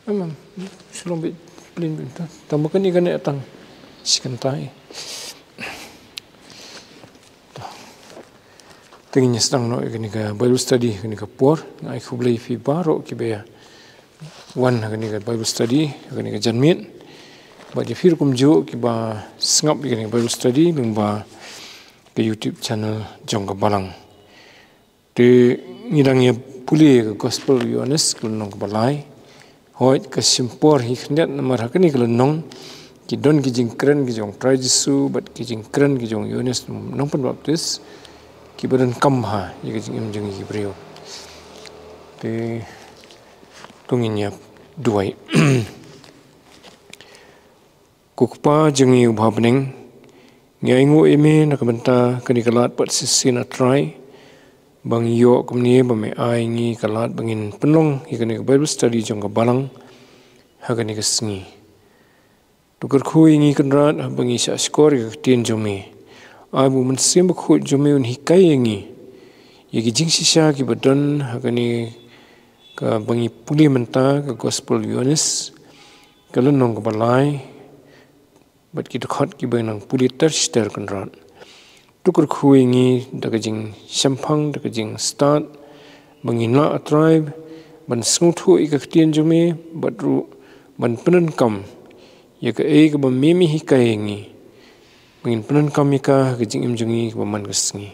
Memang selong bit pelin bit tambahkan ikan atang sikantai. Tingginya sedang no ikan ika Bible study ikan ika por ngai kublai fi baro kibaya. Wan ikan ika Bible study ikan ika janmit. Ba di fir kumjo kiba sengap ikan ika Bible study lungba ke YouTube channel Jongga Balang. De ngidangnya puli ke gospel Yohanes kelonong ke balai. Hoi ke simpor hiknet nomor hakani kelonong ki don ki jingkren ki jong try Jesu bat ki jingkren ki jong Yohanes nong pen baptis ki badan kamha ki jing jing ki brio. De tunginya duai. Kukpa jengi ubah bening nyaingu eme nak benta kani kalat pat sisina try bang yo kumni bame ai ngi kalat bangin penong ikani Bible study Jongga Balang hagani kesngi tukar khu ngi kanrat bangi sa skor ke tien jome abu mensim khu jome un hikai ngi yegi jingsi sha ki badan hagani ka bangi puli menta ke gospel Yohanes kalon nong ke balai bat ki dekat ki benang puli terster kanrat tukar kui ngi daga jing sampang daga jing start bangina a tribe ban snguthu ika ktien jume batru ban penan kam ya ka e ka mimi hikai ngi bangin penan kam ika ka jing imjungi ka man kasngi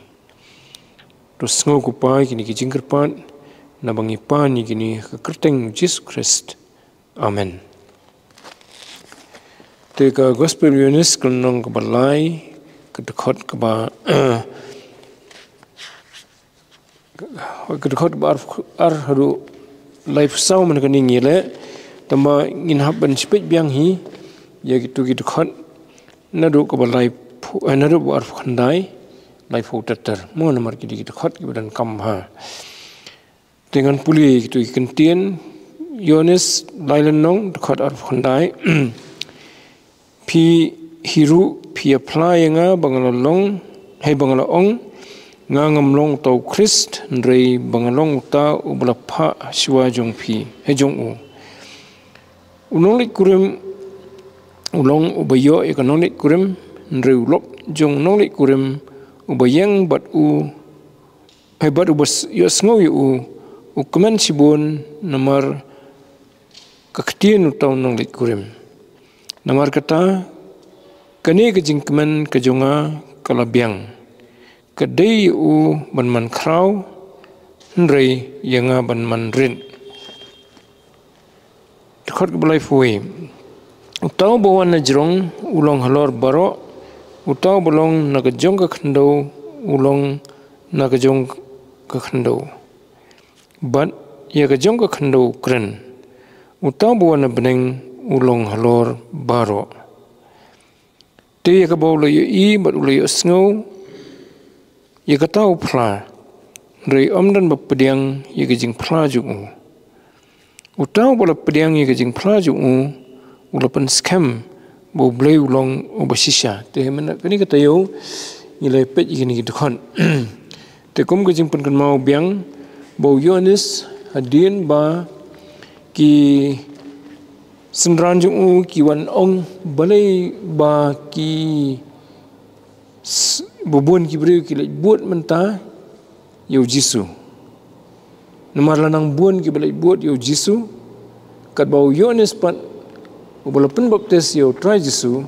to sngo ku pai kini ki jing kerpat na bangi pa ni kini ka kerteng Jesus Christ. Amen. Te ka gospel Yohanes kelonong ka balai kedekot keba kedekot ar haru life sau man kani ngile tamba ngin haban spek biang hi ya gitu kedekot nadu keba life nadu ar khandai life hotater mo namar kidi kedekot kebadan kamha dengan puli gitu kentien Yohanes lailenong dekot ar khandai pi hiru pi apply nga bangalong hay bangalong nga ngamlong tau Christ ndrei bangalong ta ublapha siwa jong pi he jong u unong lik kurim ulong ubayo ekanong lik kurim ndrei ulop jong nong lik kurim ubayang bat u hay bat ubas yos ngoy u komen sibon namar kaktien utau nong lik kurim namar kata kani ke jingkeman ke jonga kalabiang kedai u banman krau ndrei yanga banman rin dekat ke balai fuwe utau bawan na jerong ulong halor baro utau bolong na ke jong ke khendau ulong na ke jong ke khendau bat ya ke jong ke khendau kren utau bawan na beneng ulong halor baro te ka bau le i bat ule sngo ye ka tau phla rei omdan ba pediang ye ka jing phla ju utau bola pediang ye ka jing phla ju ulapan scam bo blei ulong obasisha te mena kani ka tayo ile pet igini dukhan te kom ka jing pen kan mau biang bo Yohanes hadin ba ki senran jung ki wan ong balai ba ki bubun ki beri ki buat menta yo Jesu namar lanang bun ki balai buat yo Jesu kat bau Yohanes pat ubalapen baptis yo try Jesu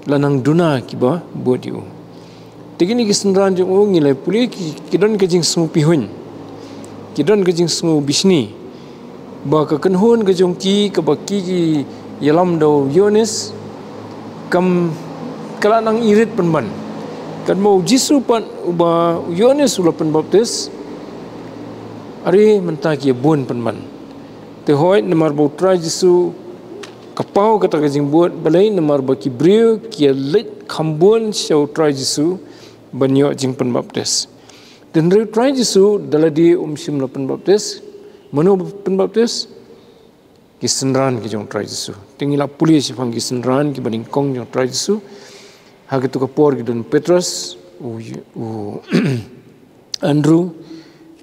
lanang duna ki ba buat yo tegini ki senran jung ngilai puli ki don ke jing smu pihun ki don ke jing smu bisni ba ka kenhun ke jongki ke baki ki yalam do Yohanes kam kalanang irit penban kan mau Jesu pan uba Yohanes ulapan baptis ari mentaki bun penban te hoi namar bo try Jesu kapau kata kajing buat balai namar baki brio ki lit khambun show try Jesu banyo jing pen baptis dan try Jesu daladi sim lapan baptis mano pen baptis kisenran ki jong try Jesu tingila pulis fang kisenran ki baning kong jong try Jesu hagitu kapor ki don Petrus u Andrew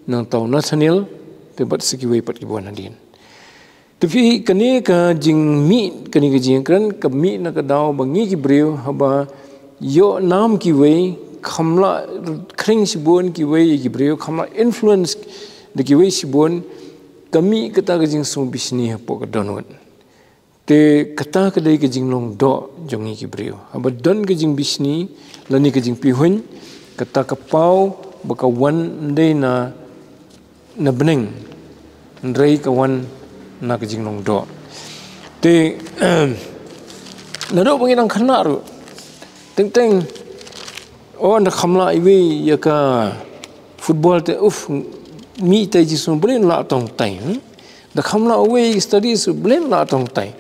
nang tau Nathaniel tebat segi wei pat ki buan adin Tapi kani ka jing mi kani ka jing kan ka mi na ka daw bangi ki breu haba yo nam ki wei khamla kring sibon ki wei ki breu khamla influence de ki wei sibon kami kata ka jing sum bisni hapo ka donot te kata ka dai ka jing long do jongi ki breu haba don ka jing bisni lani ka jing pihun kata ka pau baka wan ndai na beneng ndrei ka wan na ka jing long do te na do bangi nang khana ru teng oh na khamla iwi ya ka football te mi te ji sun blen la tong tai da khamla away studies blen la tong tai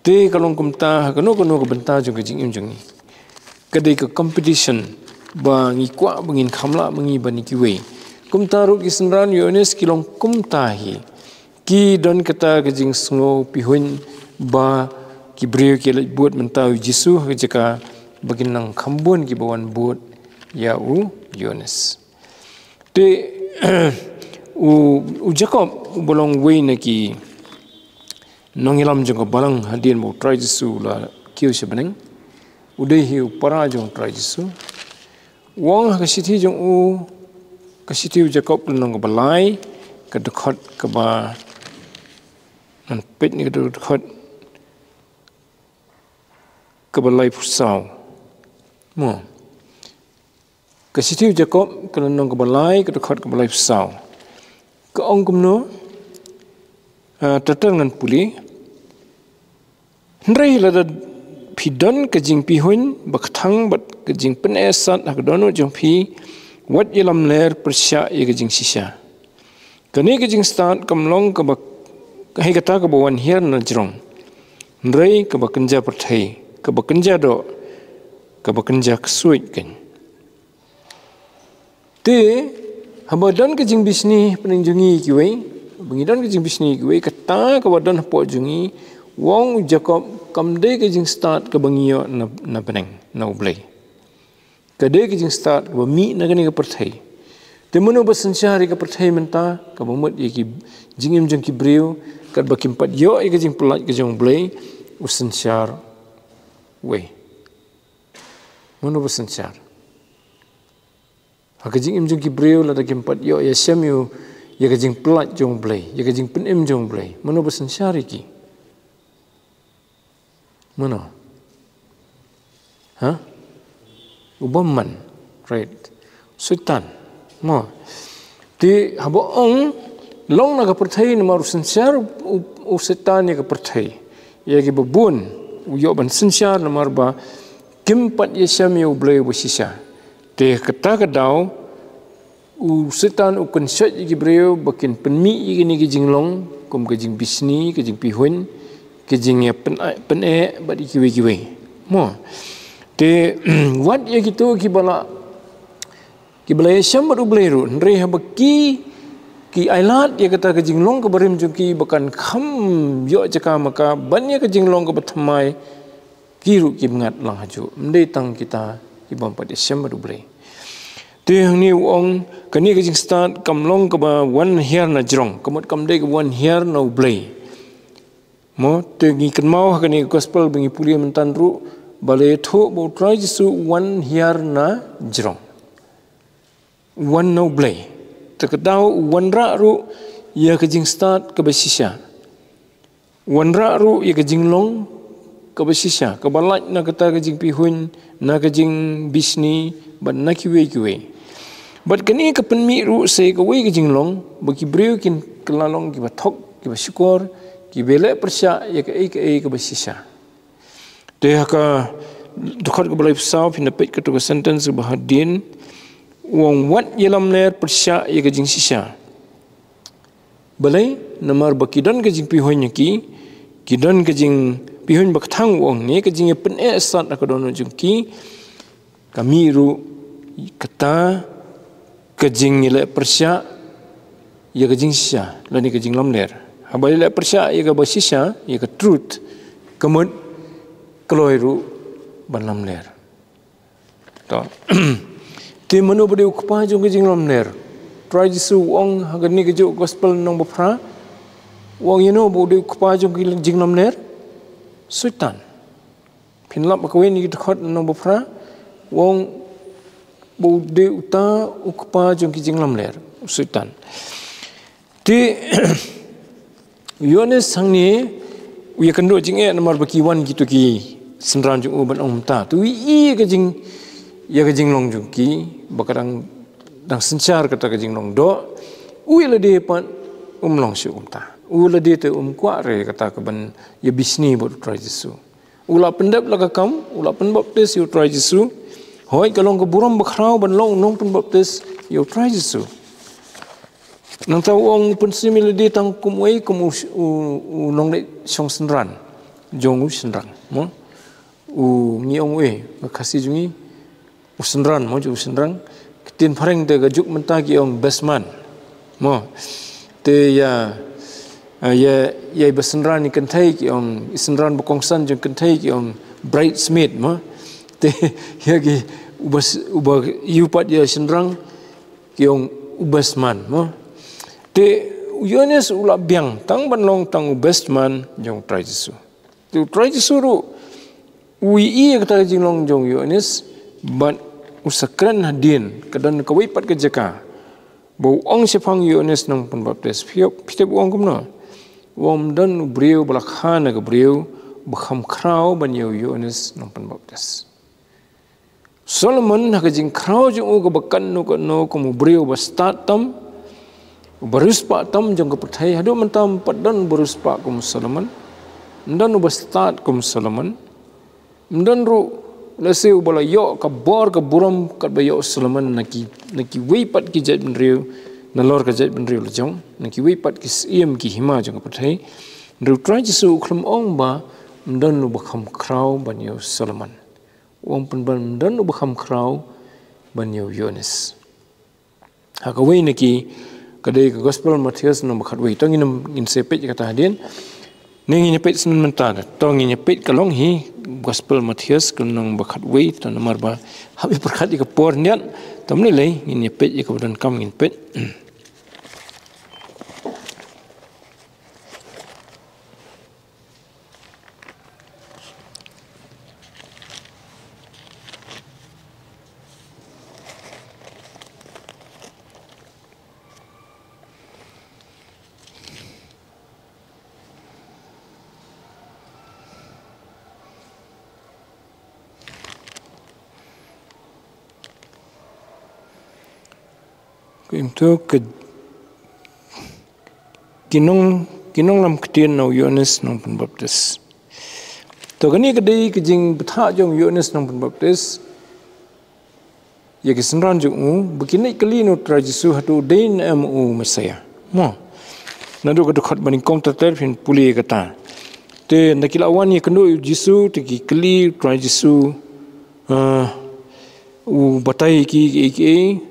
te kalong kumta kano ka benta jong ka jing im jong ni kadai ka competition ba ngi kwa bangin khamla bangi bani ki we kumta ru ki senran yones kilong kumta hi ki don kata ka jing sngo pihun ba ki breu ki buat mentau jisu jeka bagin nang khambun ki bawan buat ya yones te u jacob bolong we na ki nongilam jong balang hadien mo try jisu la kiu sebeneng udai hi para jong try jisu wong ka sithi jong ka sithi jacob nong balai ka dekhot ka ba an pet ni ka dekhot ka balai pusau mo ka sithi jacob ka nong ka balai ka dekhot ka balai pusau ka ong kumno tatar ngan puli ndrei la da pidon ka jing pihun bakthang bat ka jing pen esat hak dono jong phi wat yelam ler persya ye ka jing sisa kani ka jing start kamlong ka bak hai kata ka bawan hier na jrong ndrei ka bakenja perthai ka bakenja do ka bakenja ksuit kan te habadan ka jing bisni penjungi ki wei bangidan ka jing bisni ki wei kata ka badan po jungi wong jacob kamde ka jing start ka bangio na peneng na ublei kade ka jing start ka mi na kani ka perthai te mono basansari ka perthai menta ka bamut ye ki jingim jong ki breu kat bakim pat yo ye ka jing pelat ka jong blei usansar we mono basansar ka jing im jong ki breu la da kim pat yo ya semyu ye ka jing pelat jong blei ye ka jing penim jong blei mono basansari ki mana ha ubaman right sultan mo ti habo ong long na ka perthai na maru sincere u sultan ye ka perthai ye ki babun u yo ban sincere na marba kimpat ye syam ye ublay wasisa te kata ka daw u sultan u konset ye ki breu bakin penmi ye ni ki jinglong kum ka jing bisni ka jing pihun ke jing ya pen ba di kiwe mo te wat ya gitu ki bala syam baru bleru ndre ha baki ki ailat ya kata ke jing long ke barim juki bakan kham yo jaka maka ban ya ke jing long ke batmai kiru ki ngat lang haju mde tang kita ki bam pa syam baru ble te ni wong kani ke jing start kam long ke ba one here na jrong kamot kam de ke one here no ble mo te ngi kan mau kani gospel bengi pulia mentan ru bale tho bo try jisu one here na jrong one no blay te kadau one ra ru ya ka jing start ka basisha one ra ru ya ka jing long ka basisha ka balaj na kata ka jing pihun na ka jing bisni ban na kiwe but kani ka penmi ru se ka we ka jing long bagi breu kin kelalong ki bathok ki basyukur ki bele persya ya ka ka basisha te ka dekat ke balai pesau pindah pet ke tugas sentence bahadin wong wat yelam ler persya ya ka jing sisa balai namar bakidan ka jing pihon ki kidan ka jing pihon bakthang wong ni ka jing pen esat ka dono jing ki kami ru kata ka jing le persya ya ka jing sisa lani ka jing lam ler habali le persya ya ka basisa ya ka truth kemud keloiru banlam ler to ti manu bade ukpa jong ke jinglam ler try jisu ong hagani ke jo gospel nong bapra wong bode kupa jong ki jing lam ler suitan pinlap bakawin ni dekat no bopra wong bode uta ukpa jong ki jing lam ler suitan ti Yohanes sangni uya kendo jing nomor bakiwan gitu ki senran jong ban ong ta tu i ke jing ya ke jing long jong ki bakadang dang sencar kata ke jing long do ui la de pan long shu ta ula dia te kuare kata ke ban ya bisni bot try Jesu ula pendap la ka kam ula pen baptis you try Jesu hoi kalong ke buram bakrau ban long nong pen baptis you try Jesu nang tau ong pen simil di tang kum wei kum u nong le song senran jong u senran mo u ngi ong we kasih jungi u senran mo ju senran tin pareng te ga juk menta ki ong bestman mo te ya bersenran ni kentai ki ong senran bokongsan jong kentai ki ong bridesmaid mo te ya ki ubah yupat ya senran ki ong ubestman mo te Yohanes ula biang tang ban long tang ubestman jong try Jesu tu try Jesu ru ui kata jing long jong Yohanes ban usakran hadin kadan kawipat ke jaka bau ong sepang Yohanes nang pun baptis pitep ong kumna wom dan brio balakhana ke brio bakham krau ban Yohanes nang pun baptis Solomon ha jing krau jong u ke bakan no ko mu brio bastatam baruspa tam jong ke perthai hadu mentam padan baruspa kum Solomon dan bastat kum Solomon dan ru lese ubala yo ka bor ka buram ka bayo Solomon naki weipat ki jat benriu nalor ka jat benriu lejong naki weipat ki iem ki hima jong ka pathai ru try Jesu khlam ong ba dan lu bakham krau ban yo Solomon wong pen ban dan lu bakham krau ban yo Yohanes ha ka wei naki kadai ka gospel Matius no bakhat wei tong in sepet kata hadin ning nyepet sen mentara tong nyepet kalong hi gospel Matius kunong bakhat wei tan nomor ba habi perkhat ke por niat tamni lei nyepet ke budan kam nyepet Itu ke kinong lam ketien nau Yohanes nang pun baptis. To kani kedai kejing betha jong Yohanes nang pun baptis. Ya kesenran jong u begini kali no tra Jesu hatu dain mu Mesaya. Mo. Nadu kedekhat baning kong terter pin puli kata. Te nakilawan ye kendo Jesu te ki kali tra Jesu u batai ki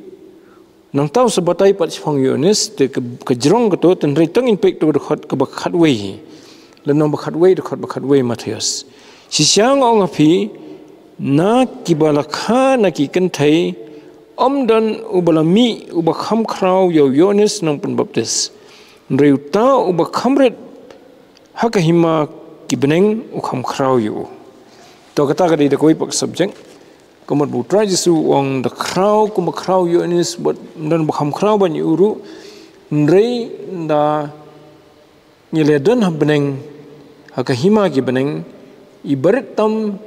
nang tahu sebatai pat sifang Yohanes te ke jerong ke tu tenri teng impek tu dekat ke bakhat wei lenong bakhat wei Matius sisiang ong api na kibalakha na ki kentai om dan ubalami ubakham krau Yohanes nang pun baptis nreu ta ubakhamret hakahima ki beneng ukham krau yu to kata ka de koi pak subject Kemat butra Jesu wong the crowd kuma crowd Yohanes but dan bakham crowd ban uru ndrei da nyeledan beneng hakahima ki beneng ibarat tam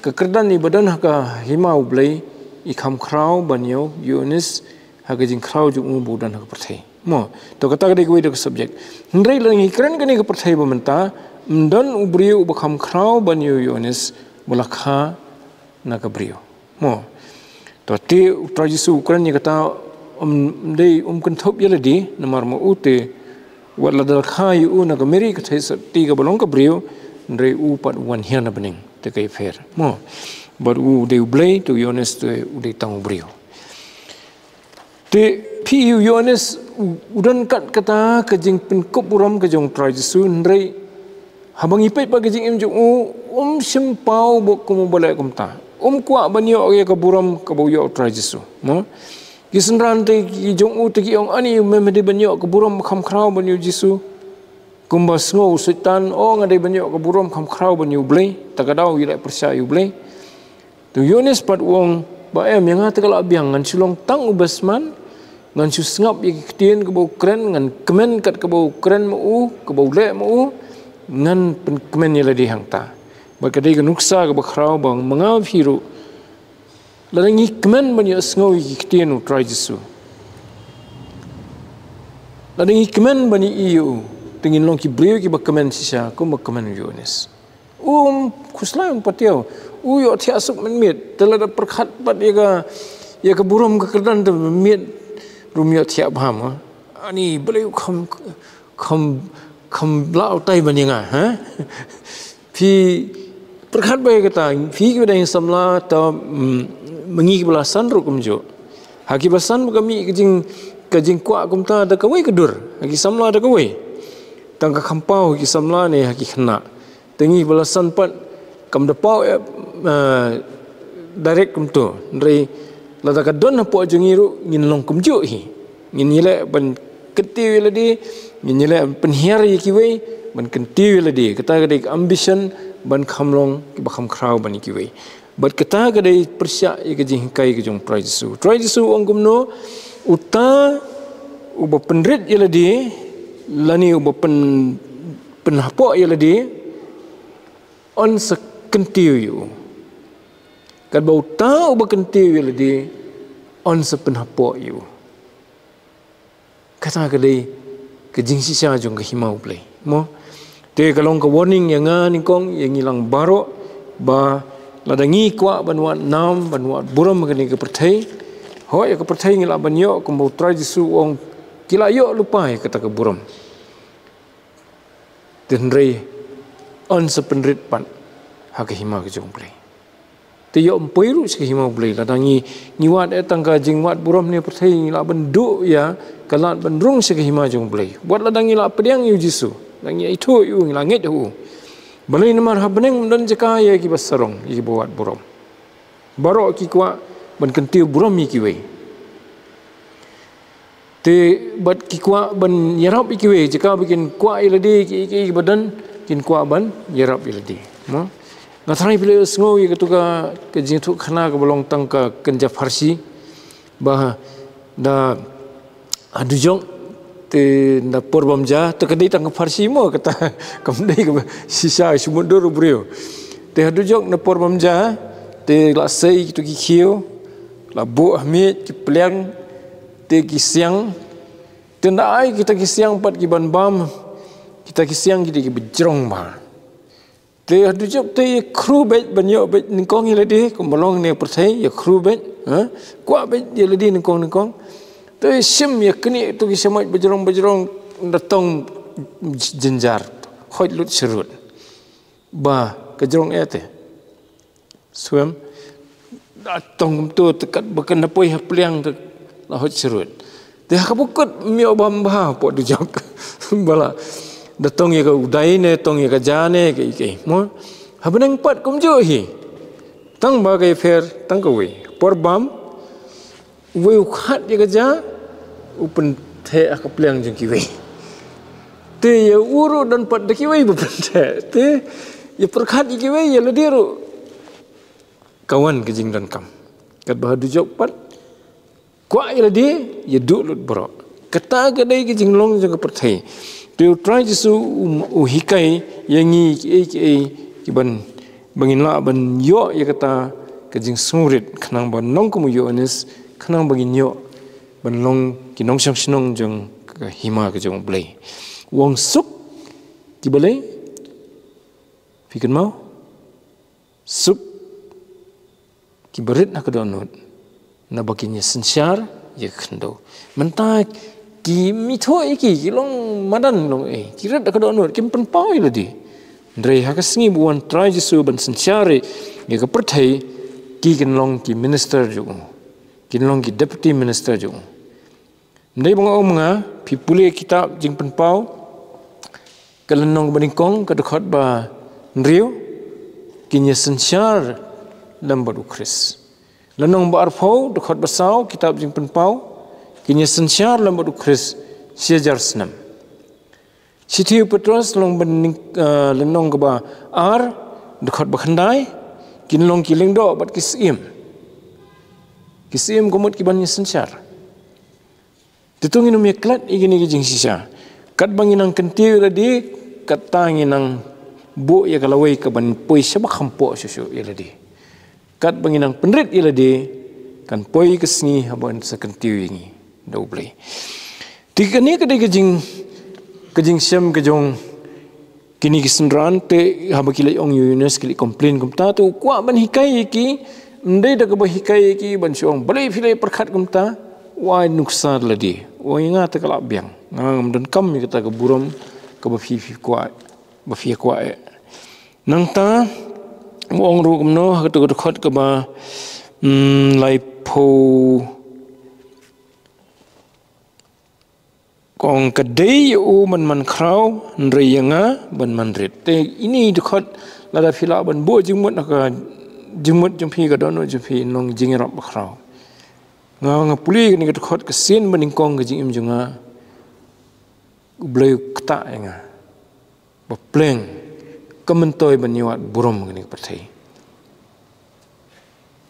kekerdan ibadan hakahima ublai ikham crowd ban Yohanes hakajing crowd jung budan hak perthai mo to kata kadai kuwi de subject ndrei langi keren kani ke perthai bamenta dan ubriu bakham crowd ban Yohanes bulakha na kabriu mo to ti tra Jesu ukuran ni kata dei kenthop yela di namar mo ute wala dal khai u na gameri ka thai ti ga bolong ka brio ndrei u pat wan hian na bening te kai fer mo but u de blay to Yohanes te u de tang brio te pi Yohanes udan kat kata ka jing pin kop buram ka jong tra Jesu ndrei habang ipet pa ka jing em ju simpau bo ko mo balai kom ta kuat banyo ke buram ke boyo tra Jesu mo kisenran te ki jong u te ki ong ani memedi banyo ke buram kham khrau banyo Jesu kumbas ngo setan ngadai banyak ke burom kam krau banyu blei takadau ila percaya blei tu Yohanes pat wong ba em yang ngata kala biang ngan sulong tang ubasman ngan su sngap ye ketien ke bau kren ngan kemen kat ke bau kren mu ke bau le mu ngan pen kemen ye ladi hang ta ba kadai ke nuksa ke ba krau bang mangau hiru ladangi kemen banyak sngau ye ketien u try Jesu ladangi kemen bani iu tingin long ki brio ki ba kemen sisa ko ba kemen Yohanes kuslai patiau yo ti asuk men mit telada perkhat pat ya ka burum ka kedan te mit rumyo ti abham ani beliau kham lau tai baninga ha phi perkhat bai kata phi ki dai samla ta mengi belasan ru kumjo haki basan kami kajing kwa kumta da kawai kedur haki samla da kawai tangka kampau haki samla ne haki khna tengi belasan pat kam dapau direct kum tu ndrei lada ka don po jungiru ngin long kum ju hi ngin yele ban keti wele di ngin yele penhiar yi kiwe ban kenti wele di kata gadai ambition ban khamlong ki ba kham khrau ban kiwe bat kata gadai persya yi ke jing kai ke jong try Jesu ong kum no uta uba penrit yele di lani uba penhapo yele di on sekentiu yu kad bau tau berkentiu yu ladi on sepenhapo yu kata kadai kejing sisa jong ke himau play mo te kalong ke warning yang ningkong yang hilang barok ba ladangi kwa banwat nam banwat buram kini ke pertai ho ya ke pertai ngila banyo ko bau try Jesu ong kila yo lupa ya kata ke buram tenrei on sepenrit pan hak hima ke jong play te yo empoiru se hima play ladangi niwat etang ka jingwat buram ni pertai la bendu ya kalat benrung se hima jong play buat ladangi la pediang yu Jesu dangi itu yu langit hu balai namar habneng dan jeka ya ki basarong ki buat buram barok ki kwa ban kentiu buram mi ki we te bat ki kwa ban yarap ki we jeka bikin kwa iladi ki badan kin kwa ban yarap iladi mo ngathrai bile sngo ye ketuka ke jintu khana ke bolong tang ka kenja farsi bah da adujong te na porbamja te kedai tang farsi mo kata kamdai ke sisa sumundur brio te adujong na porbamja te la sei tu ki khio la bu ahmit ki pleng te ki siang te ndai kita ki siang pat ki ban bam kita ki siang ki bejrong ba te adujok te kru bet banyo bet ningkong iladi kumbolong ne pertai ya kru bet ha kwa bet iladi ningkong te sim ya kini tu ki semai bejrong datang jenjar khoi lut serut ba kejrong ete suam datang tu tekat bekan dapoi hapliang te la hoi serut te hakapukut mi obamba po dujok bala datang ya ke udai ne tong ya ke jane ke mo habneng pat kumjo hi tang bagai fair tang ko we porbam we khat ya ke ja upen the akapliang jeng ki we te ya uru dan pat de ki we bupen te ya perkhat ki we ya lediru kawan ke jing dan kam kat bahadu jok pat kwa ya ledi ya dulut bro kata ke dai ke jing long jeng ke perthai tu try Jesu hikai yangi ki ban bangin la ban yo ya kata kejing surit khanang ban nong kumu Yohanes khanang bangin yo ban long ki nong sang sinong jong ka hima ke jong blai wong suk ki balai fikir mau suk ki berit nak donut na baginya sensyar ya khendo mentak ki mitho iki long madan long kirat ka donut kim pen pau iladi ndrei ha ka sngi buan try Jesu ban sensyare ya ka perthai ki kin long ki minister ju kin long ki deputy minister ju ndai bang omnga pipule kitab jing pen pau kalenong baningkong ka dekat ba ndriu kinya sensyar lam badu Kris lenong ba arfau dekat basau kitab jing pen pau kini sensyar lam badu Kris siajar senam Sitiu Petros long ben lenong ke ba ar dekat bakhandai kin long kiling do bat kisim komot ki ban sensyar tutungin um yaklat igini gijing sisa kat banginang kentiu radi kat tanginang bu ya kalawai ke ban poi sabak hampo susu iladi kat banginang penrit iladi kan poi kesni haban sekentiu ini double tiga ni kedai kejing siam kejong kini kisendran te habakilai ong Yunus kili komplain kumta tu kuat ban hikai ki ndai dak ba hikai ki ban siong balai filai perkhat kumta wai nuksan ladi wai nga te kalak biang ngam dan kam mi kata ke buram ke ba fi kuat ba fi kuat nang ta ong ru kumno ke khot ke ba lai po kong kedai man krau nriyanga ban manrit te ini dekat lada fila ban bo jimut nak jimut jumpi ka dono jumpi nong jingirap krau nga puli ni dekat kesin baning kong ke jingim junga bleu kta nga ba pleng kementoy ban niwat burom ni patai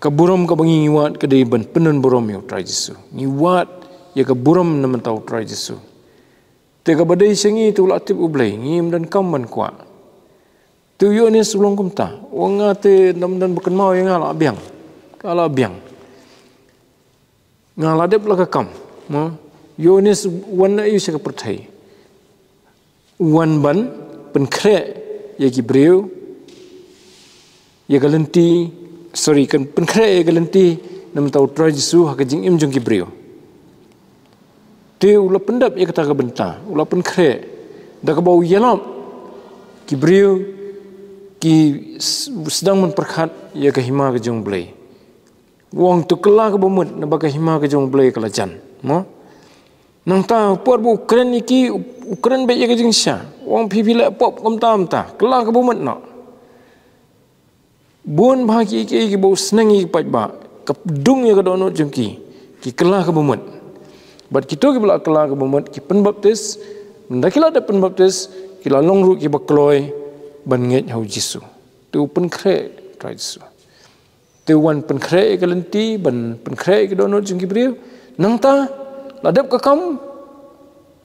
ka burom ka bangi niwat kedai ban penun burom yo trai Jesu niwat ya ka burom na mentau trai Jesu tega badai sengi tu latip ublai ngim dan kamman kwa tu yo ni sebelum kumta wanga te nam dan bukan mau yang ala biang ngala dep la kam mo yo ni wan na yu se pertai wan ban pen kre ye ki breu ye galenti sorry kan pen kre ye galenti nam tau trai Jesu ha ka jing im jung ki breu te ula pendap ia kata ke benta ula pen kre dak bau yalam ki briu ki sedang memperkhat ia ke hima ke jong blai wong tu kela ke bomut na baka hima ke jong blai kala jan mo nang ta por bu Ukraine iki Ukraine be ia ke jing sya wong pipila pop kom tam ta kela ke bomut no bun bagi iki bau senangi pat ba kedung ia ke dono jengki ki kela ke bomut Bat kita ki belak kelak ke bomot ki penbaptis, mendakila ada penbaptis, kila longru ki bakloi ban nget hau Jesu. Tu penkre trai Jesu. Tu wan penkre ke lenti ban penkre ke donot jeng ki briu. Nang ta ladap ke kam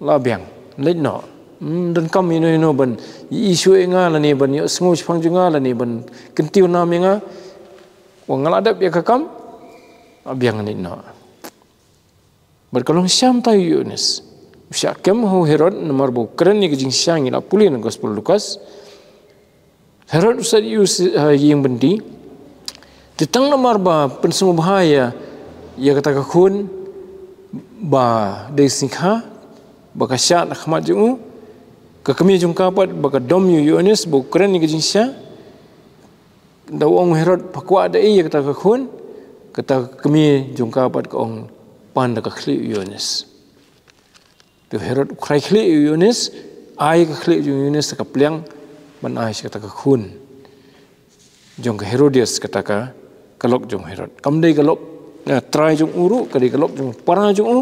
la biang let no. Dan kam ino ban isu nga la ni ban yo sengu chpang junga la ni ban kentiu nam nga. Wang ladap ya ke kam abiang let no. Berkalong syam tayu Yunus. Syakam ho Herod nomor bukren ni kejing syang ila pulih na Gospel Lukas. Herod usad yang bendi. Titang nomor ba pensungu bahaya ia kata kakun ba dari singha baka syat nak khmat jungu ke kami jungkapat baka dom Yunus bukren ni kejing syang. Dawong Herod pakwa ada ia kata kakun kata kami jungkapat ke ong pan ka khli Yunus tu Herod krai khli Yunus ai ka khli Yunus ka pliang ban ai kata ka khun jong ka Herodias kata ka kalok jong Herod kam dei kalok trai jong uru ka dei kalok jong para jong u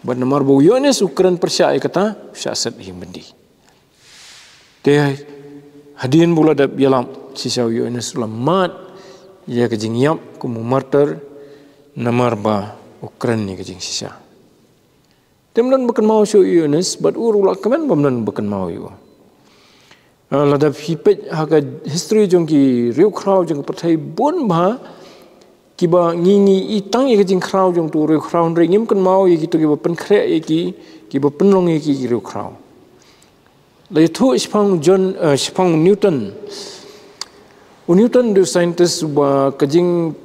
ban nomor bu Yunus ukran persya ai kata syasat him bendi te hadin bula dap yalam sisau Yunus lamat ya ka jingyap ku martyr nomor ba Ukraine ni kejing sisa. Temlan bukan mau show Yunus, but urulak kemen bamlan bukan mau yo. Ladap hipet haka history jong ki riu krau jong pertai bon ba kiba ngingi itang ye kejing krau jong tu riu krau ringim kan mau ye gitu kiba penkre ye kiba penlong ye ki riu krau. Lai tu Spang Newton. Newton the scientist ba kejing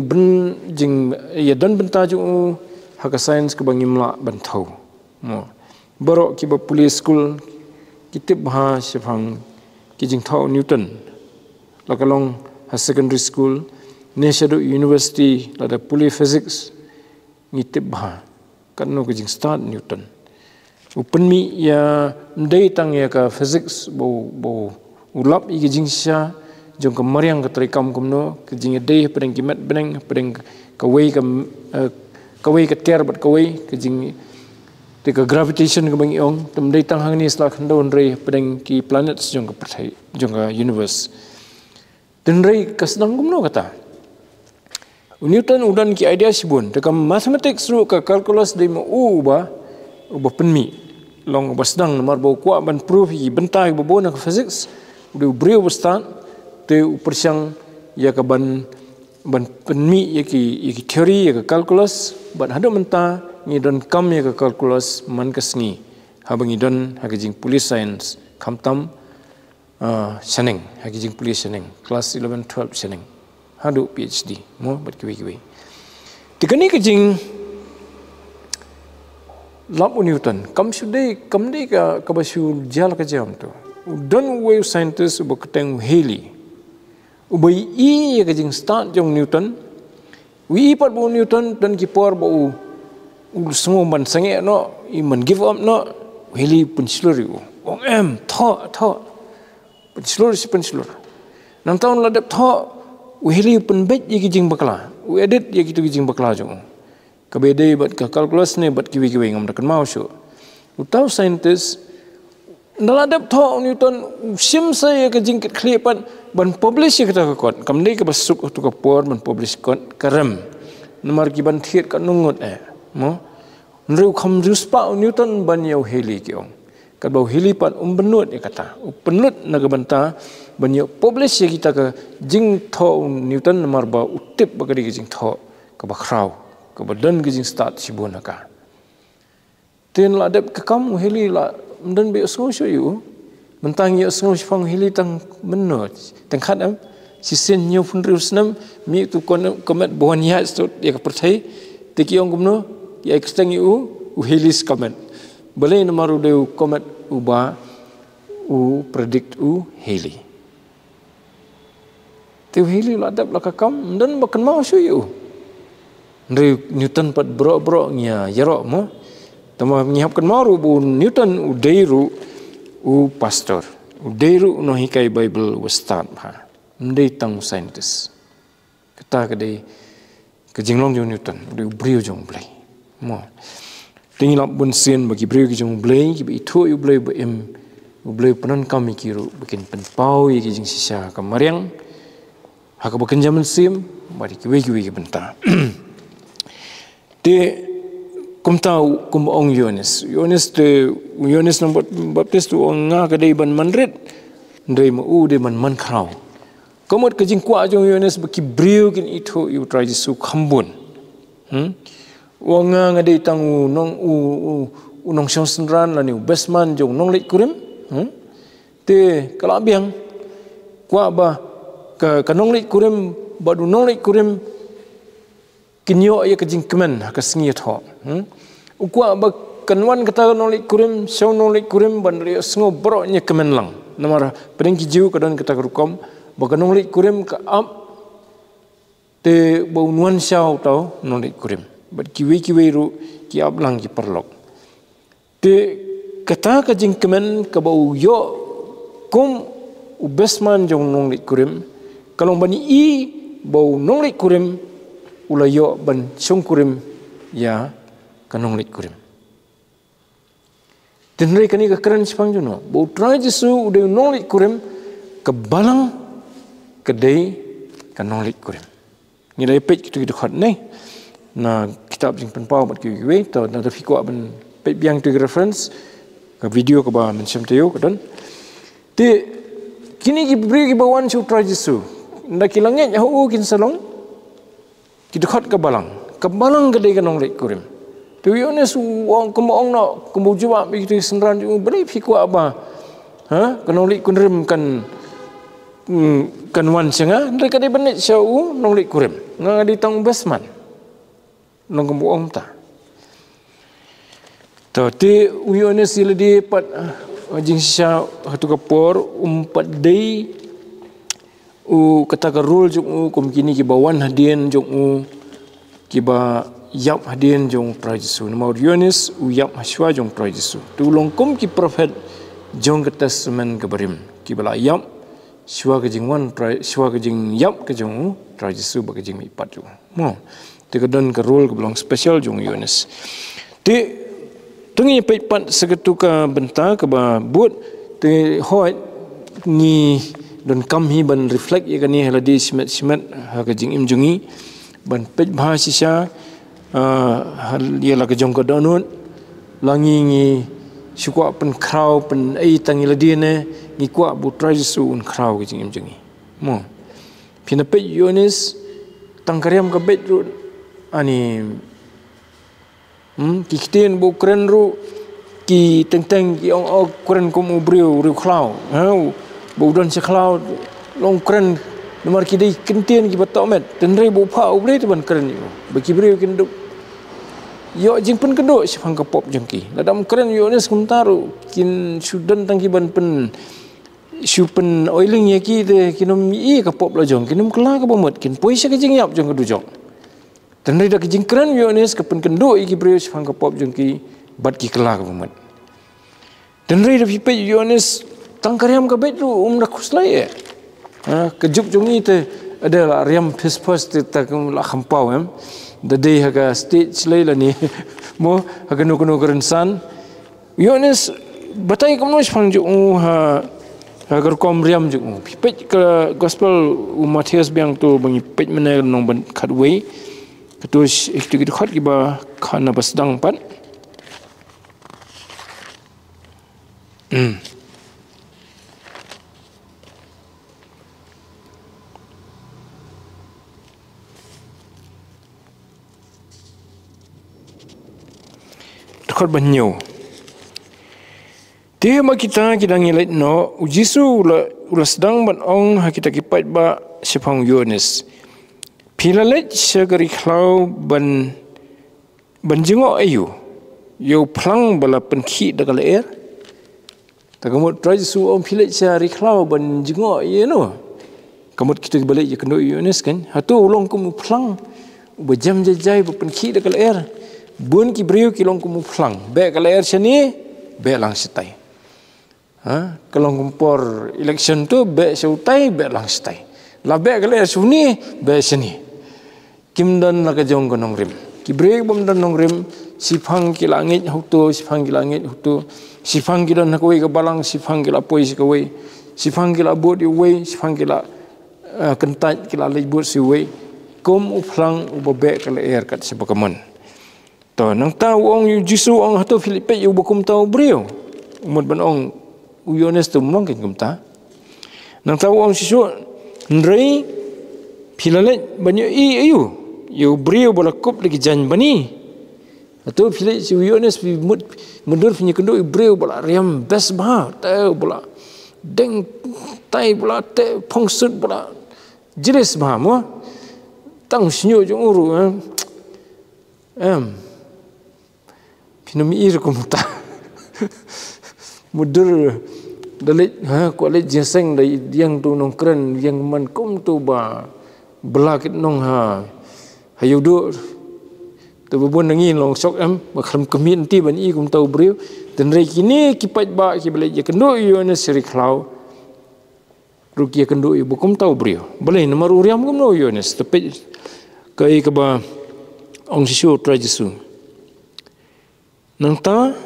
ben jing ya dan benta ju haka sains ke bangimla bantau mo borok ki ba police school kitip ha Spang kijing thau Newton lakalong ha secondary school Nashadu University lada police physics ngitip ha kanno kijing start Newton open mi ya ndai tang ya ka physics bo ulap i kijing sha jong ke mariang ke terikam kumno ke jing dei pedeng kimet pedeng kawai ke ter bat kawai ke jing Tika gravitation ke bang iong, temdai tang hang ni selak hendaun rei pedang ki planet sejong ke pertai, jong ke universe. Dan rei kesenang gumno kata. Newton udan ki idea sibun, tika mathematics ru ke calculus dei mo ubah penmi. Long basdang nomor bau kuat ban proof ki bentai bobona ke physics, udah brio bestan, te upersyang ya ke ban penmi ya ki teori ya ke calculus, ban hada mentah ni don kam ya ke kalkulus man kesni habang idon hagijing police science kamtam seneng hagijing police seneng kelas 11 12 seneng hadu PhD mo bat kiwi tikani kejing lab Newton kam sudai kam dei ka basu jal ka jam tu don wave scientist ubo keteng Halley ubai ya kejing start jong Newton wi pat bo Newton dan kipor bo semua man sange no iman give up no Halley penselur tho penselur nang taun ladap tho Halley penbet ye kijing bakla edit ye kitu kijing bakla jong kabede bat ka calculus ne bat kiwi ngam dakan mau syo utau scientist naladap tho Newton sim saya kijing klipan ban publish ye kata kot kamdei ka basuk tu ka por ban publish kot karam nomor ki ban thiet ka nungut mo nreu kham ruspa Newton ban yau Halley kiong kad bau Halley pan benut ya kata penut naga banta ban yau publish ya kita ka jing tho Newton nomor ba utip bagadi jing tho ka bakrau ka badan jing start sibuna ka ten ladap ka kam Halley la mden be so yu mentang ya so fang Halley tang menut tang khat si sen nyu pun rusnam mi tu komet bon ya stot ya ka pertai te kiong gumno ya eksteng yu Halley's comment boleh nomor deu comment uba predict Halley tu Halley ladap lakakam dan makan mau yu ndeu Newton pat bro nya yarok mo tama nyiapkan mau bu Newton udeiru pastor udeiru no hikai Bible was start ha ndei tang scientist kata kadai kejinglong jong Newton deu brio jong blai mo tinggi lap bun sen bagi brio ki jong blai ki itu yu blai ba blai penan kami kiru bikin penpau ye ki jing sisa kamariang hak baken zaman sim bari ki we benta te kum tau kum ong Yohanes nombor baptis tu ong nga kadai ban manret ndai ma de man khrau komot ke jing kwa jong Yohanes baki brio kin itu yu try Jesu khambun wong nga dei tang nong syong senran la ni besman jong nong lek kurim te kalabiang kwa ba ka nong lek kurim ba du nong lek kurim kinyo ya kejing kemen ka singi tho ukwa ba kanwan kata nong lek kurim syong nong lek kurim ban ri sngo bro nya kemen lang namara pedeng ki jiu kadan kata rukom ba ka nong lek kurim ka up te bau nuan syau tau nong lek kurim bat kiwi ru ki ablang ki perlok te kata ka jing kemen ka bau yo kum ubesman jong nong lik kurim kalong bani i bau nong lik kurim ulayo ban chung kurim ya ka nong lik kurim tenre kani ka keren sipang juno bau try Jesu udah nong lik kurim ke balang kedai ka nong lik kurim ni lai pet kitu khot nei na kitab jing penpau bat kiwi to na da fiko ban pe biang tu reference ka video ka ba mencem teu kadon te kini ki beri ki bawan chu try Jesu nda kilangnya hu kin salong ki dekat ke balang gede ka nong lek kurim tu Yohanes wong kemong no kembu jawab begitu senran beri fiko aba ka nong lek kurim kan wan senga nda ka de benet syau nong lek kurim nga di tang basman nong kembuong ta to te Yohanes sila di pat jing sya hatu kapor umpat dei kata ka rule jong kum kini ki bawan hadien jong ki ba yap hadien jong prajesu nomor Yohanes yap haswa jong prajesu tu longkum ki prophet jong ke testament ke barim ki bala yap shwa ke jing wan shwa ke jing yap ke jong prajesu ba ke jing mi pat jong mo te kadon ka rule ke belong special jong Yohanes te Tungi peipat seketuka bentar ke but te hoi ni dan kam hi ban reflect ye kani haladi simat ha ka jing im jungi ban pej bahasisha hal ye la ka jong ka donut langi ngi syukwa pen kraw pen ai tangi ladine ngi kwa bu trajisu un kraw ka jing im jungi mo pina pej yonis tangkariam ka bet ru ani ki kiten bu kren ru ki teng ki ong kren kum ubriu ru kraw ha bu don se kraw long kren nomor ki dei kentien ki batomet tenre bu pha ubre tu ban kren yo bagi briu kin du yo jing pen kendo sifang ka pop jengki ladam kren yo nes kumtaru kin sudan tangki ban pen supen oiling ye ki de kinom i ka pop la jong kinom kla ka bomot kin poisa ka jing yap jong ka du jong tenre da ki jing kren yo nes ka pen kendo i ki briu sifang ka pop jengki bat ki kla ka bomot tenre da pipe yo nes tangkariam ka bet ru da khuslai kejuk jungi te adalah riam pes te ta la khampau the day haga stage laila ni mo haga no kerensan yones batai kamno spangju ha hagar kom riam ju pej ke gospel Matius biang tu bangi pej mena nong ban khatwei ketus ikti khat ki ba khana basdang pat dekat banyo dia ma kita ngilai no ujisu ula sedang ban ong ha kita kipat ba sipang yones pilalet segari khlau ban jengo ayu yo plang bala penkhi dagal air tagamut trajisu om pilet sari khlau ban jengo ye no kamut kita balik je kendo yones kan hatu ulong kum plang bejam jajai ba penkhi dagal air bun ki briu ki long kum plang be kala air sini be lang setai kalau kumpor election tu be seutai be lang setai la be kala air suni be sini kim dan la ka jong konong rim ki briu bom dan nong rim sifang ki langit hutu sifang ki langit hutu sifang ki dan koi ka balang sifang ki la poi si koi sifang ki la bot wei sifang ki la kentat ki la le bot si wei kum uplang ubabe kala air kat sebakamon to nang tahu ong yu jisu ong hatu Filipe yu bukum tahu brio umut ban ong uyones tu mong kin kumta nang tahu ong sisu ndrei philalet banyo i ayu yu brio bola kop lagi jan bani hatu Filipe si uyones bi mundur punya kendo brio bola riam best ba tahu bola deng tai bola te pongsut bola jeres ba mo tang sinyo jong uru Pinami ir kumuta mudur dalit kualit jinseng dari yang tu nong keren yang man kum tu ba belakit nong hayudu tu bubun nangin long sok bakam kemin ti ban i kum tau briu dan rei kini kipat ba ki balik je kendo yo ne seri khlau ruki kendo i bukum tau briu boleh nomor uriam kum no yo ne tapi kai ke ba ong sisu trajisu nang ta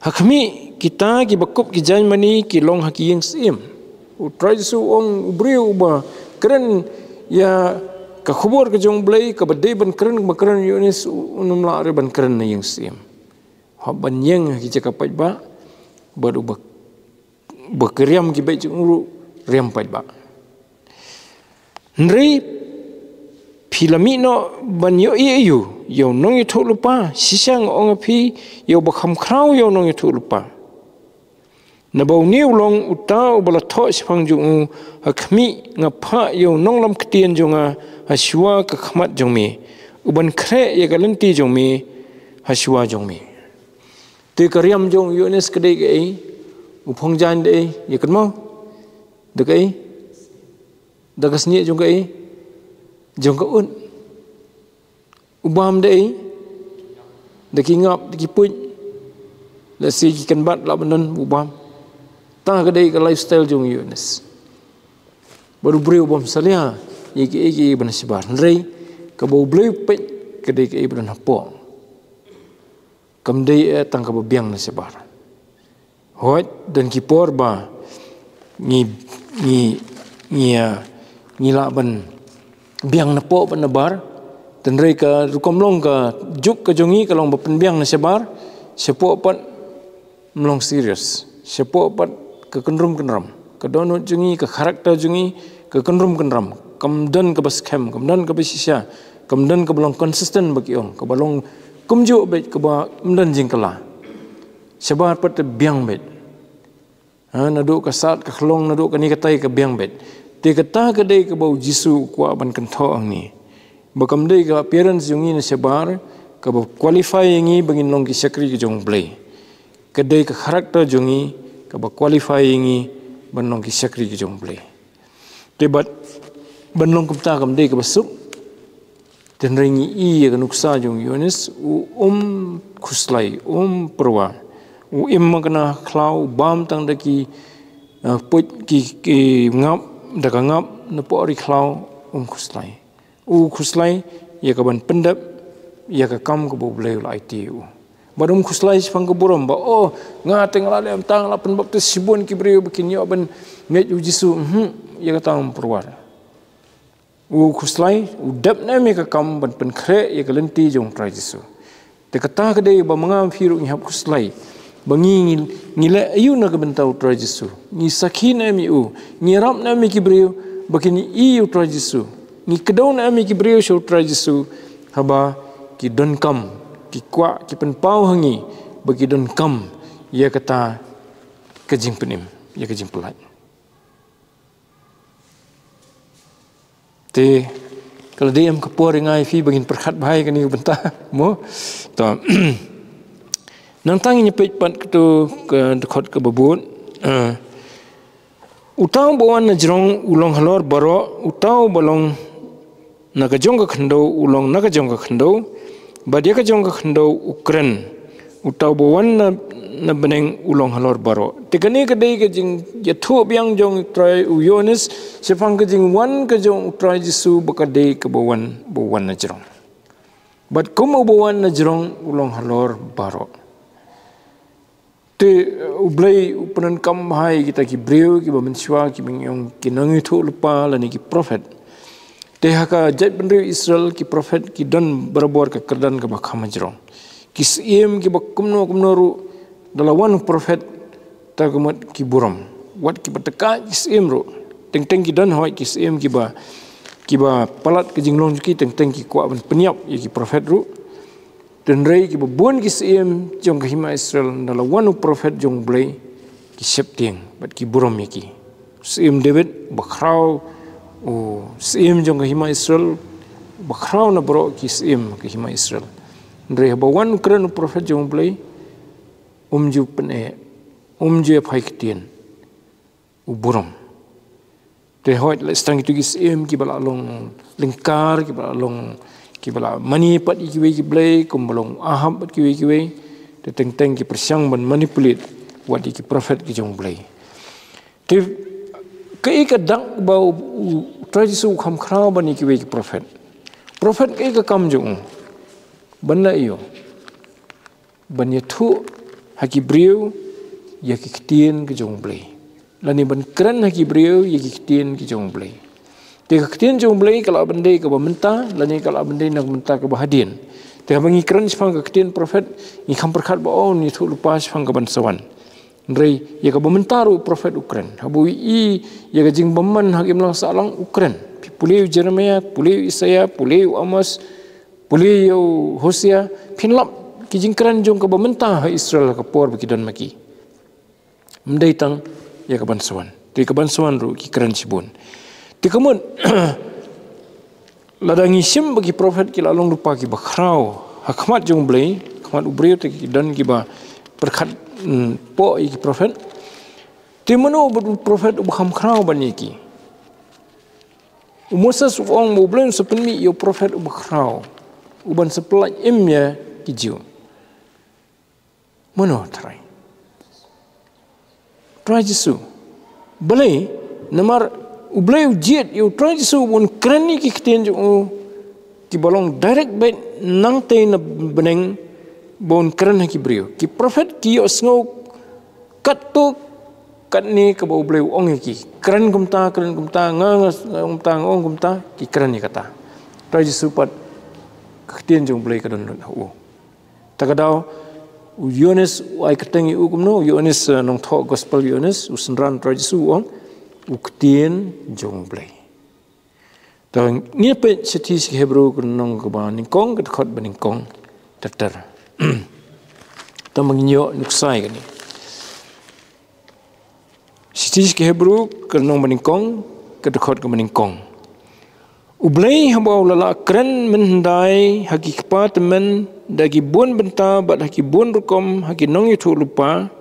hakmi kita ki bakup ki jan mani ki long haki yang sim utrai su ong briu ba keren ya ka khubor ke jong blai ka badai ban keren ba keren yunis unum la re ban keren yang sim ha ban yang ki jaka pai ba baru ba bekeriam ki bai jung riam pai ba ndri Pilamino banyo iu yo nong itu lupa sisang ong api yo bakam krau yo nong itu lupa nabau ni ulong utau bala tho sipang jung hakmi ngapa yo nong lam ketien jonga haswa ka khmat jongmi uban kre ye galenti jongmi haswa jongmi te karyam jong yo nes kedai ke upong jan dei ye kenmo dekai dagas ni jong ke jong kaun ubam dei deki ngap deki puj la si kan bat la benon ubam ta ka dei ka lifestyle jong yunes baru beri ubam salia iki benasibar rei ka bau bleu pe ka dei ka ibran hapo kamdei tang ka biang na sebar hoi dan kipor ba ni laban biang na po panabar tenrei ka rukomlong ka juk ka jongi kalong ba penbiang na sebar sepo pat mlong serius sepo pat ke kenrum ke donut jongi ke karakter jongi ke kenrum kamdan ke baskem kamdan ke basisya kamdan ke belong konsisten bagi ong ke balong kumjuk bet ke ba mdan jingkala sebar pat biang bet naduk ka sat ka khlong naduk ka ni katai ka biang bet te kata ka dei ka bau jisu kwa ban kan tho ang ni bakam dei ka appearance yung ni sebar ka ba qualify ngi bangin long ki sakri ki jong blai ka dei ka karakter jong ni ka ba qualify ngi ban long ki sakri ki jong blai te bat ban long kum ta kam dei ka basuk ten ringi i ka nuksa jong Yohanes khuslai perwa imagna klau bam tang daki put ki ngap daka ngap na pori klau khuslai ya ka ban pendap ya ka kam ko boleh lai tiu badum khuslai sipang ko borom ba nga teng la lem tang la pen baptis sibun ki brio bikin yo ban nget jisu ya ka tang perwar khuslai dap na me ka kam ban pen kre ya ka lenti jong tra jisu te kata ka dei ba mangam firu ni hap khuslai bangi ngila ayu na kabentau tra Jesu ni sakina mi ni ram na mi kibriu bakini i tra Jesu ni kedau na mi kibriu sho tra Jesu haba ki don kam ki kwa ki pen pau hangi bagi don kam ya kata kejing penim ya kejing pelat te kalau dia am kapor ngai fi bagin perkhat bahai kani bentah mo to nantang nyepit pat ketu ke dekat ke babut utau bawan najrong ulong halor baro utau balong nakajong ka khando ulong nakajong ka khando badia ka jong ka khando ukren utau bawan na beneng ulong halor baro tekani ka dei ka jing yatho biang jong trai u Yohanes sepang ka jing wan ka jong trai Jesu baka dei ka bawan najrong bat kumo bawan najrong ulong halor baro te ublai upanan kam hai kita ki breu ki bamenswa ki bingyong ki nangi thu lupa lani ki prophet te haka jat benreu Israel ki prophet ki don berabor ka kerdan ka bakham jrong ki siem ki bakumno ru dalawan prophet tagumat ki buram wat ki bateka ki siem ru teng ki don hoi ki siem ki ba palat ke jinglong ki teng ki kwa ban penyap ya ki prophet ru dan rei ki babun ki siem jong kahima Israel dalam wanu prophet jong blai ki septieng bat ki buram ki siem David bakrau siem jong kahima Israel bakrau na bro ki siem kahima Israel rei bawan kran prophet jong blai ju pene ju phai kitien buram te hoit la stang tu ki siem ki bala long lingkar ki bala long ki bala mani pat ki blai kum balong aham pat ki te teng ki persiang ban manipulate wat ki prophet ki jong blai te ke ka dak bau tradisi kham khrau ban ki prophet ke ka kam jong ban la iyo ban ye thu haki briu ya ki kitien ki jong blai lani ban kran haki briu ya ki kitien ki jong blai te kitien jong blai kalau bendai ka bamenta lani kalau bendai nak menta ka bahadin te bangi kran sipang ka kitien prophet ni kham perkhat ba ni thu lupa sipang ka ban sawan rei ya ka bamenta ru prophet ukran habu ya ka jing baman hakim lang salang ukran puliu Jeremia puliu Isaiah puliu Amos puliu Hosea pinlap ki jing kran jong ka bamenta Israel ka por baki dan maki mendai tang ya ka ban sawan te ka ban sawan ru ki kran sibun te kamun ladangi sim bagi prophet ki lalong lupa ki bakrau hakmat jong blai khmat ubriu te ki dan ki ba perkhat po ki prophet te mano prophet ubham khrau bani ki umusa suong mo blem sepenmi yo prophet ubakhrau uban sepelaj imya ki jiu mano trai Jesu balai namar ublai ujiat you try Jesu un krani ki kitien jo ki bolong direct bet nang te na beneng bon keren haki brio ki prophet ki yo sngo kat tu kat ni ke bau bleu ong ki keren kumta ngangas kumta ong kumta ki keren ni kata trai Yesu pat ketien jong bleu ka don hu takadau Yohanes ai ketengi ukumno Yohanes nong tho gospel Yohanes usenran trai Yesu ong uketien jong bleu tang ni pe setis Hebrew kunong ka ba ningkong ka khot ba ningkong tatar ta manginyo nuksai kani setis Hebrew kunong ba ningkong ka khot ka ba ningkong ublei habau lala kren mendai haki kepat men dagi bun benta bat haki bun rukom haki nong itu lupa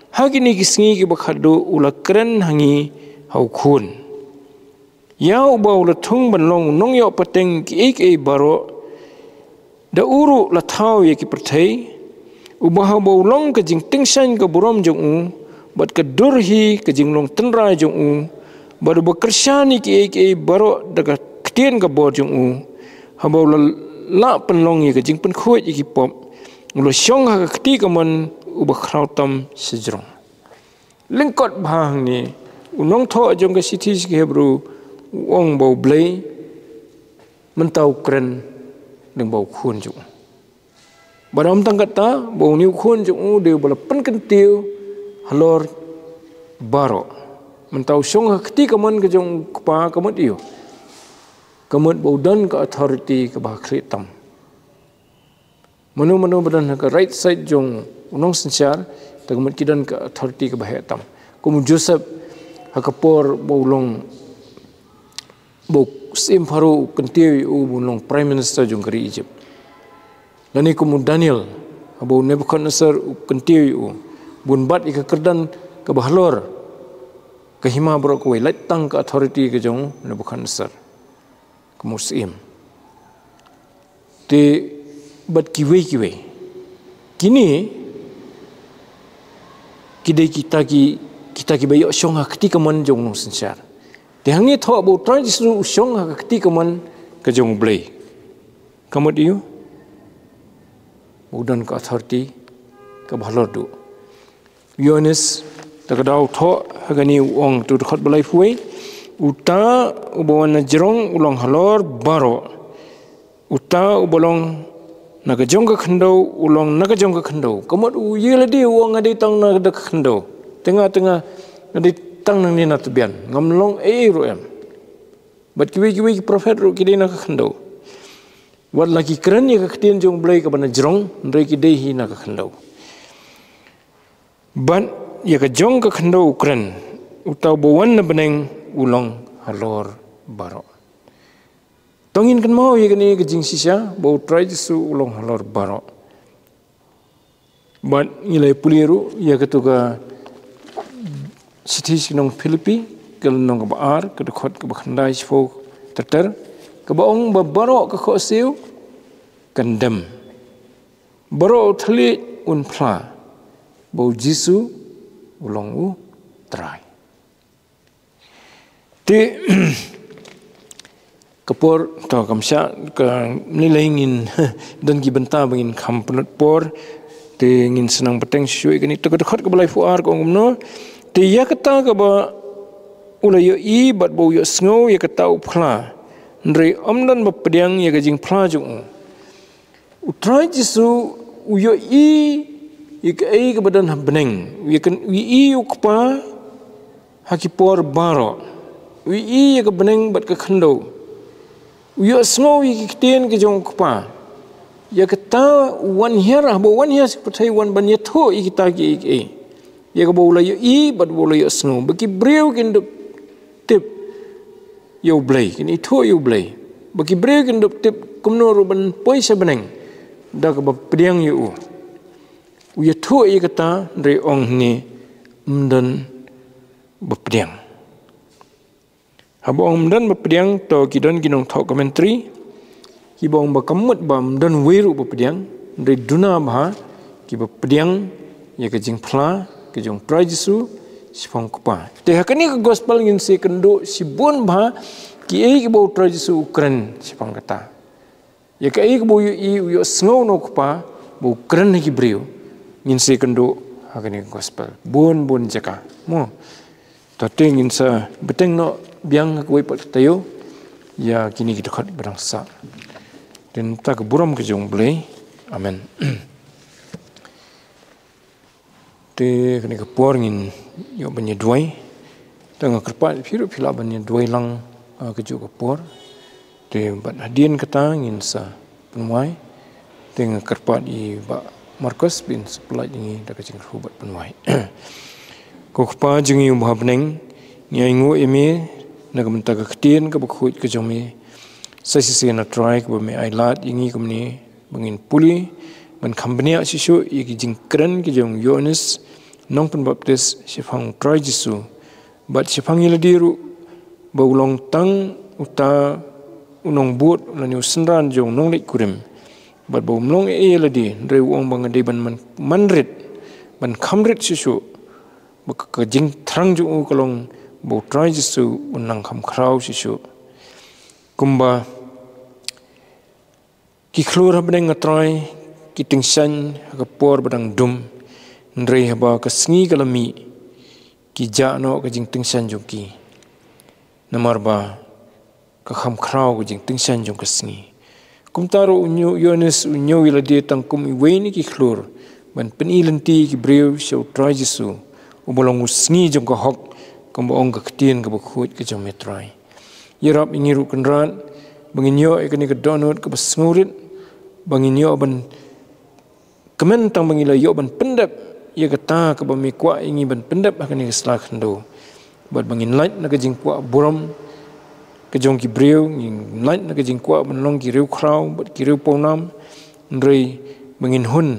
haki ni kisngi ki bakhado ula kren hangi hau khun Yau bau la thung ban long nong yo pateng ki ek e baro da uru la thau ye ki perthei ubah bau long ka jing ting san ka burom jong u bat ka durhi ka jing long tenra jong u bar ba kershani ki ek e baro da ka ktien ka bor jong u ha bau la pen long ye ka jing pen khoi ki pop lo shong ha ka kti ka man ubah krautam sejrong lingkot bhang ni unong tho jong ka sithi ki Hebrew Wong bau blei mentau keren dengan bau khun jung. Badam tang kata bau niu khun jung dia bala pen kentiu halor baro. Mentau song hakti kaman ke jung kepa kamut iu. Kamut bau dan ke authority ke bah kritam. Manu badan ke right side jung unong sensyar tagamut kidan ke authority ke bah hitam. Kumu Joseph hakapor bau long bau sim faru kentiu bunong prime minister jong kari Egypt. Lani kumu Daniel bau Nebuchadnezzar kentiu bun bat ika kerdan ke bahlor ke hima bro ko letang ke authority ke jong Nebuchadnezzar kumu sim. Te bat kiwe kini kidai kita ki bayo syong hakti kaman jong nong sensyar. Tiang ni thok bau trai Yesu syong ha kati kaman ke jong blei. Kamu diu udan ka authority ke bahlor du. Yohanes takadau thok hagani ong tu khot balai fuai uta ubawan jerong ulang halor baro. Uta ubolong naga jong ka khandau ulang naga jong ka khandau. Kamu u yela di wong adi tang naga khandau. Tengah-tengah adi tang nang ni natubian ngamlong roem bat kiwi prophet ru kidina ka khando wat lagi keren ya ka ktien jong blai ka bana jrong ndrei ki dei hi na ka khando ban ya ka jong ka khando keren utau bowan na beneng ulong halor baro tongin kan mau ya kani ka jing sisa bo try su ulong halor baro ban ngilai puliru ya ka tu ka Sitis nong Filipi kel nong baar ke dekhot ke bakhandai sfo terter ke baong baro ke kho siu kandem baro thli un phla bo Jisu ulong u trai ti kapor to kamsha ka nilengin dan ki benta bangin khampunat por te ngin senang peteng shui kani to dekhot ke balai fuar ko ngumno Dia kata ke ba ulai yo I bat bau yo sngo ya kata upla ndrei omdan ba pediang ya gajing pla jung utrai Yesu uyo I ya ke ai ke badan beneng ya kan wi I ukpa hakipor baro wi I ya ke beneng bat ke khando uyo sngo ya ke tien ke jong ukpa ya kata wan hera ba wan hera seperti wan ban yatho I kita ki I ya ka bau yo I bat bau yo snow bagi breu kin dop tip yo blai kin itu yo blai bagi breu kin dop tip kumno ruban poi sa beneng da ka ba pediang yo u ya thu I kata re ong ni mdan ba pediang habong mdan ba pediang to kidon ginong thok commentary ki bong ba kamut ba mdan weru ba pediang re duna ba ki ba pediang ya ka jing phla ke jong trai Yesu sifong kupa te hakani ke gospel ngin se kendo sibun ba ki ai ke bau trai Yesu ukren sifong kata ya ke ai ke bau yo I yo snow no kupa bu keren lagi brio ngin se kendo hakani gospel bon jaka mo tate ngin sa beteng no biang ko ipat tayo ya kini kita khat berangsa dan tak buram ke jong blei amen te kini ke por ngin yo banye duai tanga kerpat phiru phila banye duai lang ke jo ke por te bat hadien kata ngin sa penwai teng kerpat i ba Markus bin sepelat ini dak jing hubat penwai ko khpa jing yu bhabneng ngai ngo eme na gamta ka ktien ka bkhut ka jomi sasi na try ko me ai lat ingi kumni bangin puli ban khambnia shishu yiki jing kran ki jong Yohanes nong pen baptis sifang try jisu bat sifang iladiru baulong tang uta unong buat lani usnran jong nong lek kurim bat bau mlong ladi re wong bang de ban manrit ban khamrit shishu bak ka jing thrang ju kolong bau try jisu unang kham khrau shishu kumba ki khlur habneng try ki tingsan ka por badang dum ndrei haba ka sngi kalami ki jano ka jing tingsan ju ki namar ba ka kham khrau ka jing tingsan ju ka sngi kumtaro unyo Yohanes unyo iladi tangkum iweni ki khlur ban penilenti ki breu show try jisu ubolong sngi ju ka hok kumba ong ka ktien ka bukhut ka jom metrai yerap ingiru kenran banginyo ikani ka donut ka basngurit banginyo ban kemen tang bangila yo ban pendap ye kata ka bami kwa ingi ban pendap akani ka slakhndo bat bangin light na ka jing kwa buram ka jong ki breu ngin light na ka jing kwa ban long ki reu khrau bat ki reu ponam ndrei bangin hun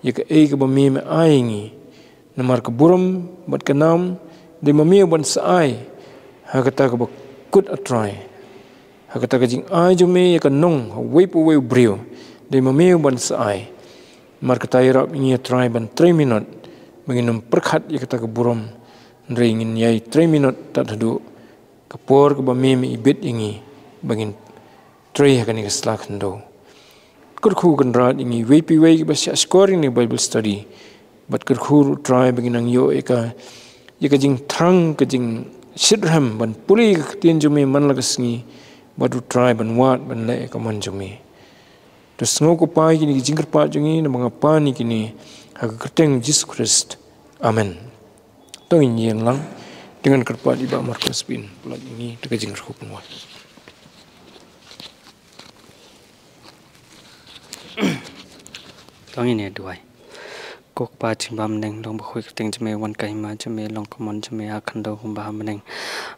ye ka ka bami me aingi namar ka buram bat ka nam de mami ban saai ha kata ka kut atrai ha kata ka jing ai jume ya ka nong wei pu wei brio de mami ban saai mar kata ira ini atrai ban 3 minut menginum perkhat ya kata ka buram ndrei ngin yai 3 minut tat hadu ka por ka mami mi ibit ingi bangin trai ha ka ni ka slak ndo kurkhu kan rat ingi wei pi wei ba scoring ni bible study bat kurkhu try bangin ang yo eka yaka jing thrang ka jing shidram ban puli ka tien jumi man la kasngi badu try ban wat ban le ka man jumi to sngo ko pai kini jing pa jungi na mga pani kini ha ka keteng Jesus Christ amen to yin lang dengan kerpa di ba Markus bin pulat ini dekat jing rupun wat tong ini duai kok pa ching bam neng long bkhoi teng chme wan kai ma chme long common chme a khando kum ba neng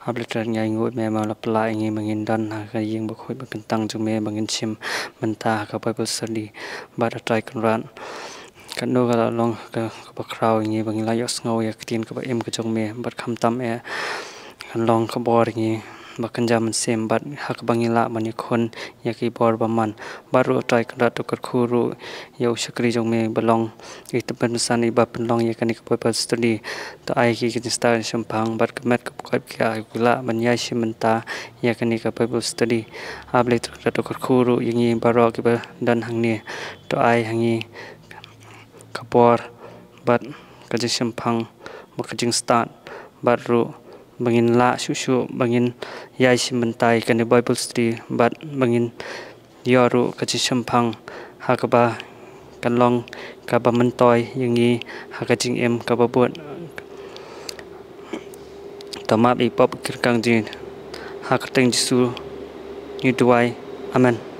ableter ngai ngot me ma la pla ngi mangin dan ha ka yeng bkhoi ba tang chme bangin chim manta ka bible study ba ta try kan ran kan no ga long ka ba kraw ngi bangin la yos ngau ya tin ka ba em ka chme ba kham tam e kan long ka bor ngi bakan jaman sem bat hak bangila mani khon yaki bor baman baru try kan to kar khuru yau shakri jong me belong it ban sani ba penlong yakani ka bible study to ai ki star shampang bat kamet ka kai kya gula manya shimanta yakani ka bible study able to kar khuru yingi baro ki ba dan hangni to ai hangi ka bor bat ka ji shampang bakajing start baru bangin la shushu bangin yai simentai kan bible study bat bangin yoru kachi sampang hakaba kanlong ka ba mentoy yangi hakaching em ka ba bot tamap ipop kirkang jin hakateng jisu ni duai amen.